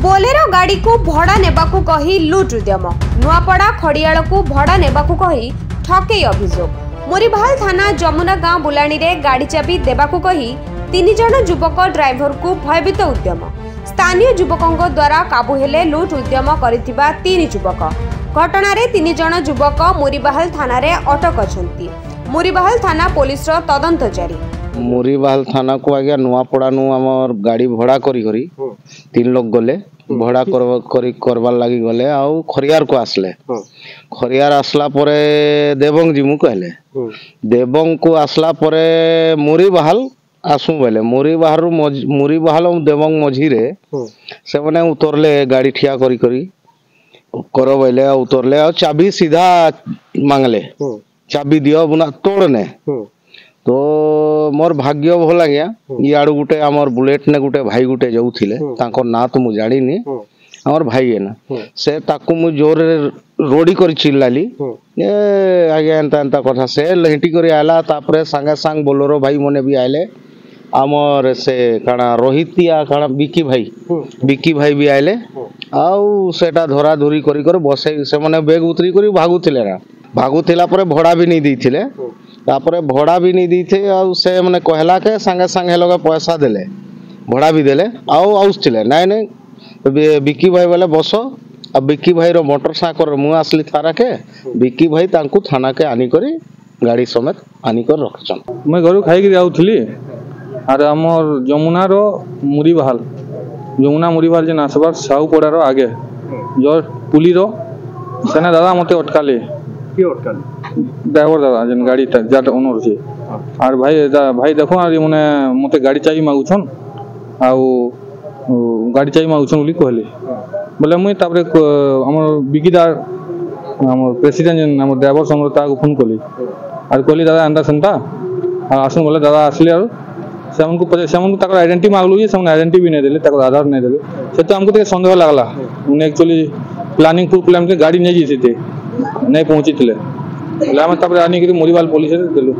Bolero गाड़ी को भड़ा नेबाकू कही लुट उद्यम नुआपड़ा खड़ियाल को भड़ा नेबाकू कही ठकई अभियोग मुरीबाहाल थाना जमुना गांव बुलाणी रे गाड़ी चाबी देबाकू कही 3 जण युवक ड्राइवर को भयभीत उद्यम स्थानीय युवकों द्वारा काबू हेले लुट उद्यम करिथिबा 3 युवक घटना रे 3 जण युवक मुरीबाहाल थाना रे अटक अछंती। मुरीबाहाल थाना पुलिस रो तदंत जारी। मुरीबाहाल थाना को आगे नुआपड़ा नु हमर गाड़ी भड़ा करी 3 लोग गले भड़ा करबार लगी गले आउ खरियार को आसले खरियार आसला परे देवंग जिमु कहले देवंग को आसला परे मुरीबाहाल आसु बोले मुरीबाहाल देवंग मझी रे से माने उतरले गाड़ी ठिया करी करो बोले उतरले और चाबी सीधा मांगले चाबी दियो बुना तोड़ने तो मोर भाग्य भल गया इाड़ू गुटे आमर बुलेट ने गुटे भाई गुटे जाऊले तांकर ना तो मु जानी आमर भाई है ना से ताकू मु जोर रोडी कर चिल्लाली ए आगे एंता एंता कथा से लहिटी करी आला तापरे संगे संग बोलोरो भाई मने भी आइले आमर से काना रोहितिया काना बिकी भाई भी आइले आउ सेटा धरा धुरी करी कर बसे से माने बेग उतरी करी भागुथिले ना भागुथिला परे भड़ा भी नहीं देथिले तापरे भड़ा भी नहीं दी थे और से मैंने कहला के संगे संगे लोग पैसा देले भड़ा भी देले आउ आउसथिले नाइ नाइ बिकी भाई बोले बसो अब बिकी भाई रो मोटरसाइकिल मु आसली थाना के बिकी भाई तांकु थाना के आनी करी गाड़ी समेत आनी कर रखछन। मैं घर खाई के आउथली आर हमर जमुना रो मुरीबाहाल जे नासबार साहुपड़ा रो आगे जो पुली रो सेना दादा मते अटकाले ड्राइवर दादा जन गाड़ी जाट ओनर छे आर भाई देखो आर मने मते गाड़ी चाबी मागुछन आउ गाड़ी चाबी मागुछन बोली कहले बोले मुई तापरे हमर बिकीदार हमर प्रेसिडेंट जन हमर ड्राइवर समरता को फोन कली आर कहली दादा अंदा संता आसुन बोले दादा आसले आर सेमन ताकर आइडेंटिटी मागलु जे सेमन आइडेंटिटी भी नहीं देले ताकर आधार नहीं देले से तो हमको ते संदेह लागला उन्हें एक्चुअली प्लानिंग फुल प्लान के गाड़ी नहीं जीते नहीं पहुंची थे आने मुरीबाहाल पुलिस देलु।